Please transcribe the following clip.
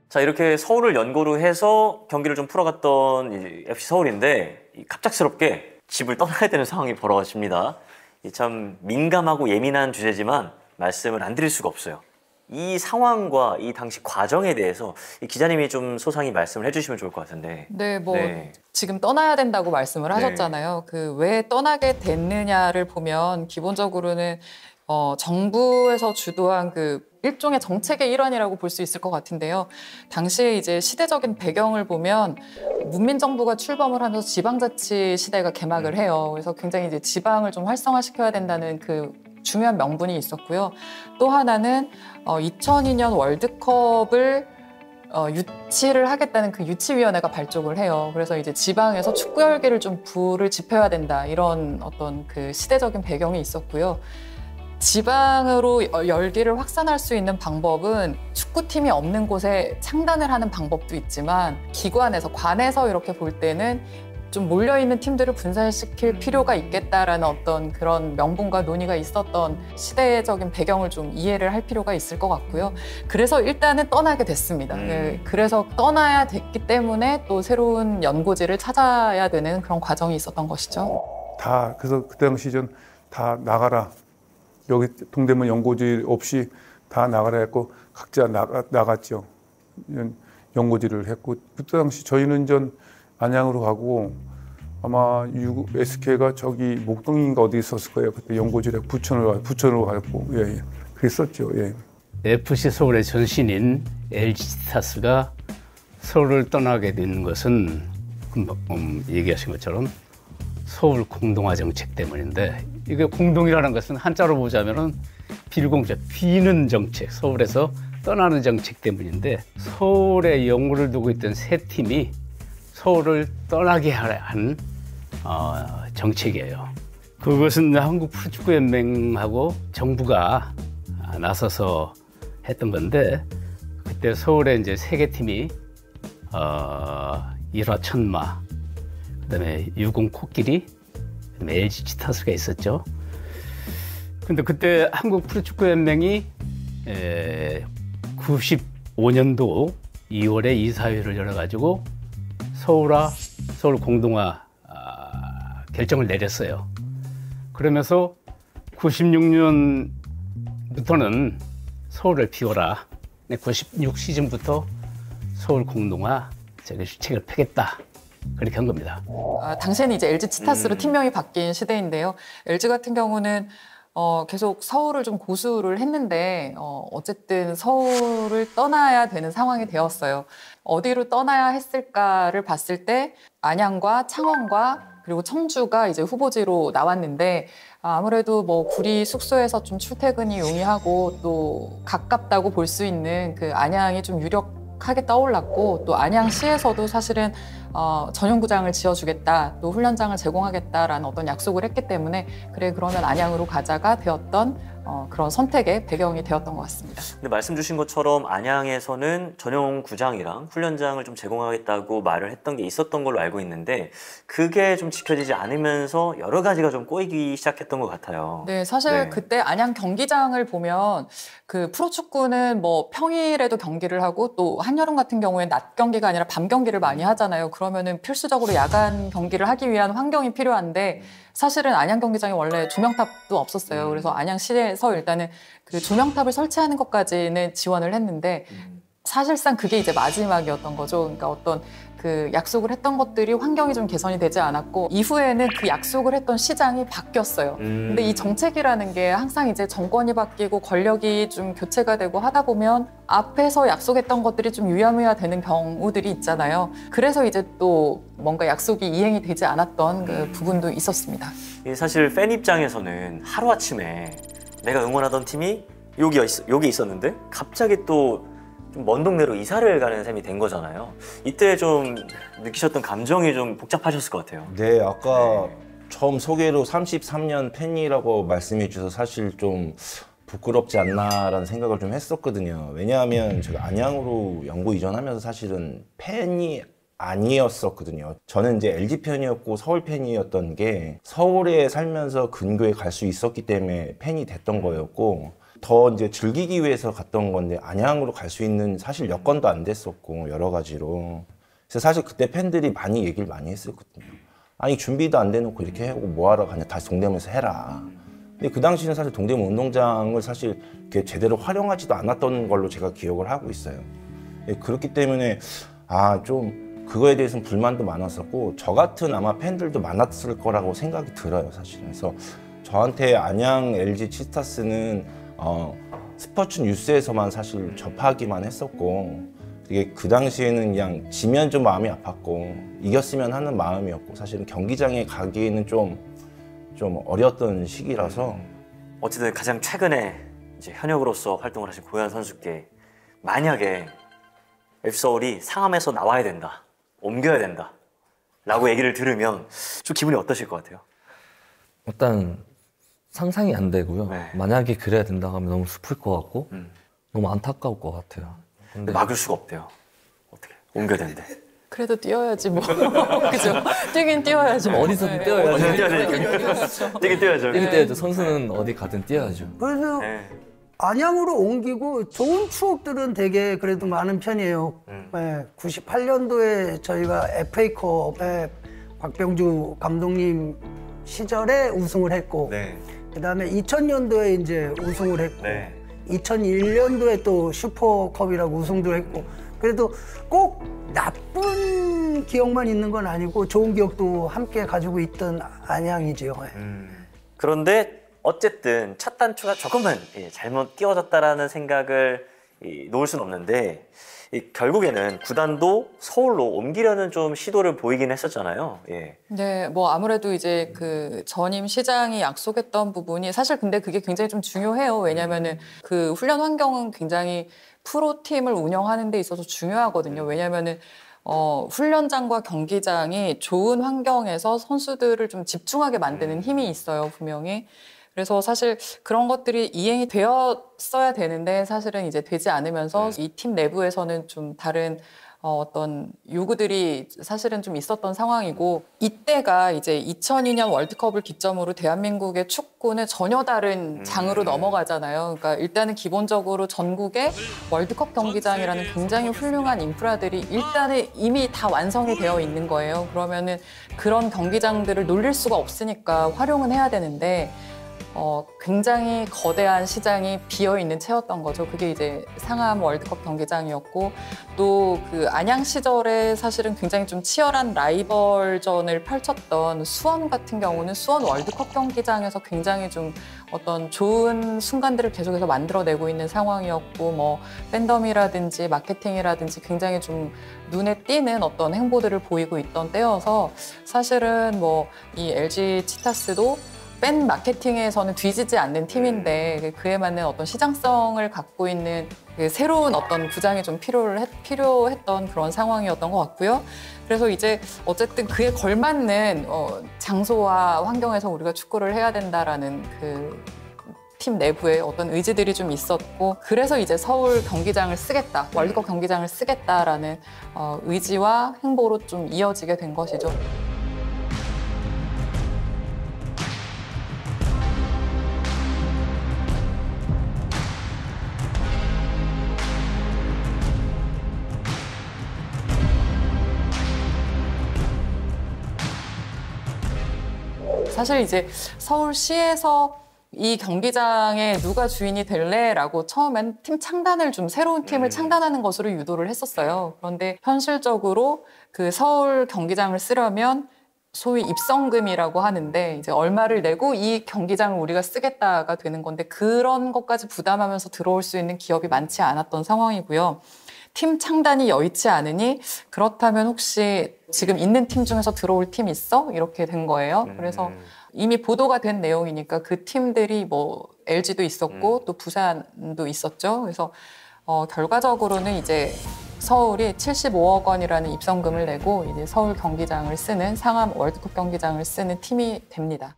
자, 이렇게 서울을 연고로 해서 경기를 좀 풀어갔던 이제 FC 서울인데 갑작스럽게 집을 떠나야 되는 상황이 벌어집니다. 참 민감하고 예민한 주제지만 말씀을 안 드릴 수가 없어요. 이 상황과 이 당시 과정에 대해서 이 기자님이 좀 소상히 말씀을 해주시면 좋을 것 같은데. 네, 지금 떠나야 된다고 말씀을 하셨잖아요. 그 왜 떠나게 됐느냐를 보면 기본적으로는 정부에서 주도한 그 일종의 정책의 일환이라고 볼 수 있을 것 같은데요. 당시에 이제 시대적인 배경을 보면 문민정부가 출범을 하면서 지방자치 시대가 개막을 해요. 그래서 굉장히 이제 지방을 좀 활성화시켜야 된다는 그 중요한 명분이 있었고요. 또 하나는 2002년 월드컵을 유치를 하겠다는 그 유치위원회가 발족을 해요. 그래서 이제 지방에서 축구 열기를 좀 불을 지펴야 된다. 이런 어떤 그 시대적인 배경이 있었고요. 지방으로 열기를 확산할 수 있는 방법은 축구팀이 없는 곳에 창단을 하는 방법도 있지만 기관에서, 관에서 이렇게 볼 때는 좀 몰려있는 팀들을 분산시킬 필요가 있겠다라는 어떤 그런 명분과 논의가 있었던 시대적인 배경을 좀 이해를 할 필요가 있을 것 같고요. 그래서 일단은 떠나게 됐습니다. 그래서 떠나야 됐기 때문에 또 새로운 연고지를 찾아야 되는 그런 과정이 있었던 것이죠. 그래서 그때 당시 전 다 나가라. 여기 동대문 연고지 없이 다 나가라 했고 각자 나갔죠. 연고지를 했고 그때 당시 저희는 전 안양으로 가고 아마 SK가 저기 목동인가 어디 있었을 거예요. 그때 연고지를 부천으로 갔고 예. 그랬었죠. 예. FC 서울의 전신인 LG치타스가 서울을 떠나게 된 것은 얘기하신 것처럼 서울 공동화 정책 때문인데, 이게 공동이라는 것은 한자로 보자면은 빌공정, 비는 정책, 서울에서 떠나는 정책 때문인데, 서울에 연고를 두고 있던 세 팀이 서울을 떠나게 한 정책이에요. 그것은 한국프로축구연맹하고 정부가 나서서 했던 건데, 그때 서울에 이제 세 개 팀이 일화 천마, 그다음에 유공 코끼리, 그다음에 LG 치타스가 있었죠. 근데 그때 한국 프로축구연맹이 95년도 2월에 이사회를 열어가지고 서울 공동화 결정을 내렸어요. 그러면서 96년부터는 서울을 비워라. 96 시즌부터 서울 공동화 정책을 펴겠다. 그렇게 한 겁니다. 당시에는 이제 LG 치타스로 팀명이 바뀐 시대인데요. LG 같은 경우는 계속 서울을 좀 고수를 했는데 어쨌든 서울을 떠나야 되는 상황이 되었어요. 어디로 떠나야 했을까를 봤을 때 안양과 창원과 그리고 청주가 이제 후보지로 나왔는데, 아무래도 뭐 구리 숙소에서 좀 출퇴근이 용이하고 또 가깝다고 볼 수 있는 그 안양이 좀 유력하게 떠올랐고, 또 안양시에서도 사실은 전용구장을 지어주겠다, 또 훈련장을 제공하겠다라는 어떤 약속을 했기 때문에 그래 그러면 안양으로 가자가 되었던 그런 선택의 배경이 되었던 것 같습니다. 근데 말씀 주신 것처럼 안양에서는 전용 구장이랑 훈련장을 좀 제공하겠다고 말을 했던 게 있었던 걸로 알고 있는데, 그게 좀 지켜지지 않으면서 여러 가지가 좀 꼬이기 시작했던 것 같아요. 네, 사실 그때 안양 경기장을 보면 그 프로축구는 뭐 평일에도 경기를 하고 또 한여름 같은 경우에 낮 경기가 아니라 밤 경기를 많이 하잖아요. 그러면은 필수적으로 야간 경기를 하기 위한 환경이 필요한데, 사실은 안양 경기장에 원래 조명탑도 없었어요. 그래서 안양시에서 일단은 그 조명탑을 설치하는 것까지는 지원을 했는데, 사실상 그게 이제 마지막이었던 거죠. 그러니까 어떤 그 약속을 했던 것들이 환경이 좀 개선이 되지 않았고, 이후에는 그 약속을 했던 시장이 바뀌었어요. 근데 이 정책이라는 게 항상 이제 정권이 바뀌고 권력이 좀 교체가 되고 하다 보면 앞에서 약속했던 것들이 좀 유야무야 되는 경우들이 있잖아요. 그래서 이제 또 뭔가 약속이 이행이 되지 않았던 그 부분도 있었습니다. 사실 팬 입장에서는 하루아침에 내가 응원하던 팀이 여기 있었는데 갑자기 또 좀 먼 동네로 이사를 가는 셈이 된 거잖아요. 이때 좀 느끼셨던 감정이 좀 복잡하셨을 것 같아요. 네, 아까 처음 소개로 33년 팬이라고 말씀해 주셔서 사실 좀 부끄럽지 않나라는 생각을 좀 했었거든요. 왜냐하면 제가 안양으로 연고 이전하면서 사실은 팬이 아니었었거든요. 저는 이제 LG 팬이었고 서울 팬이었던 게 서울에 살면서 근교에 갈 수 있었기 때문에 팬이 됐던 거였고, 더 이제 즐기기 위해서 갔던 건데 안양으로 갈 수 있는 사실 여건도 안 됐었고 여러 가지로. 그래서 사실 그때 팬들이 많이 얘기를 많이 했었거든요. 아니 준비도 안 돼놓고 이렇게 하고 뭐하러 가냐, 다시 동대문에서 해라. 근데 그 당시는 사실 동대문 운동장을 사실 이렇게 제대로 활용하지도 않았던 걸로 제가 기억을 하고 있어요. 그렇기 때문에 좀 그거에 대해서는 불만도 많았었고 저 같은 아마 팬들도 많았을 거라고 생각이 들어요, 사실은. 그래서 저한테 안양 LG 치스타스는 스포츠 뉴스에서만 사실 접하기만 했었고 이게 그 당시에는 그냥 지면 좀 마음이 아팠고 이겼으면 하는 마음이었고 사실은 경기장에 가기에는 좀 어려웠던 시기라서. 어쨌든 가장 최근에 이제 현역으로서 활동을 하신 고현 선수께 만약에 FC 서울이 상암에서 나와야 된다, 옮겨야 된다 라고 얘기를 들으면 좀 기분이 어떠실 것 같아요? 일단 상상이 안 되고요. 네. 만약에 그래야 된다고 하면 너무 슬플 것 같고 너무 안타까울 것 같아요. 근데 막을 수가 없대요. 어떻게 옮겨야 되는데. 그래도 뛰어야지 뭐. 그죠? 뛰긴 뛰어야죠. 어디서든 뛰어야죠. 뛰어야 되니까. 뛰긴 뛰어야죠. 뛰긴 뛰어야죠. 선수는 어디 가든 뛰어야죠. 그래서 네. 안양으로 옮기고 좋은 추억들은 되게 그래도 많은 편이에요. 98년도에 저희가 FA컵에 박병주 감독님 시절에 우승을 했고 네. 그다음에 2000년도에 이제 우승을 했고 네. 2001년도에 또 슈퍼컵이라고 우승도 했고 그래도 꼭 나쁜 기억만 있는 건 아니고 좋은 기억도 함께 가지고 있던 안양이지요. 그런데 어쨌든 첫 단추가 조금은 잘못 끼워졌다라는 생각을 놓을 수는 없는데 결국에는 구단도 서울로 옮기려는 좀 시도를 보이긴 했었잖아요. 예. 네, 뭐 아무래도 이제 그 전임 시장이 약속했던 부분이 사실 근데 그게 굉장히 좀 중요해요. 왜냐면은 그 훈련 환경은 굉장히 프로팀을 운영하는 데 있어서 중요하거든요. 왜냐면은 훈련장과 경기장이 좋은 환경에서 선수들을 좀 집중하게 만드는 힘이 있어요, 분명히. 그래서 사실 그런 것들이 이행이 되었어야 되는데 사실은 이제 되지 않으면서 이 팀 내부에서는 좀 다른 어떤 요구들이 사실은 좀 있었던 상황이고 이때가 이제 2002년 월드컵을 기점으로 대한민국의 축구는 전혀 다른 장으로 넘어가잖아요. 그러니까 일단은 기본적으로 전국에 월드컵 경기장이라는 굉장히 훌륭한 인프라들이 일단은 이미 다 완성이 되어 있는 거예요. 그러면은 그런 경기장들을 놀릴 수가 없으니까 활용은 해야 되는데 굉장히 거대한 시장이 비어있는 채였던 거죠. 그게 이제 상암 월드컵 경기장이었고 또 그 안양 시절에 사실은 굉장히 좀 치열한 라이벌전을 펼쳤던 수원 같은 경우는 수원 월드컵 경기장에서 굉장히 좀 어떤 좋은 순간들을 계속해서 만들어내고 있는 상황이었고 뭐 팬덤이라든지 마케팅이라든지 굉장히 좀 눈에 띄는 어떤 행보들을 보이고 있던 때여서 사실은 뭐 이 LG 치타스도 팬 마케팅에서는 뒤지지 않는 팀인데 그에 맞는 어떤 시장성을 갖고 있는 그 새로운 어떤 구장이 좀 필요했던 그런 상황이었던 것 같고요. 그래서 이제 어쨌든 그에 걸맞는 장소와 환경에서 우리가 축구를 해야 된다라는 그 팀 내부에 어떤 의지들이 좀 있었고 그래서 이제 서울 경기장을 쓰겠다, 월드컵 경기장을 쓰겠다라는 의지와 행보로 좀 이어지게 된 것이죠. 사실 이제 서울시에서 이 경기장에 누가 주인이 될래라고 처음엔 팀 창단을 좀 새로운 팀을 창단하는 것으로 유도를 했었어요. 그런데 현실적으로 그 서울 경기장을 쓰려면 소위 입성금이라고 하는데 이제 얼마를 내고 이 경기장을 우리가 쓰겠다가 되는 건데 그런 것까지 부담하면서 들어올 수 있는 기업이 많지 않았던 상황이고요. 팀 창단이 여의치 않으니 그렇다면 혹시 지금 있는 팀 중에서 들어올 팀 있어? 이렇게 된 거예요. 그래서 이미 보도가 된 내용이니까 그 팀들이 뭐 LG도 있었고 또 부산도 있었죠. 그래서 결과적으로는 이제 서울이 75억 원이라는 입성금을 내고 이제 서울 경기장을 쓰는 상암 월드컵 경기장을 쓰는 팀이 됩니다.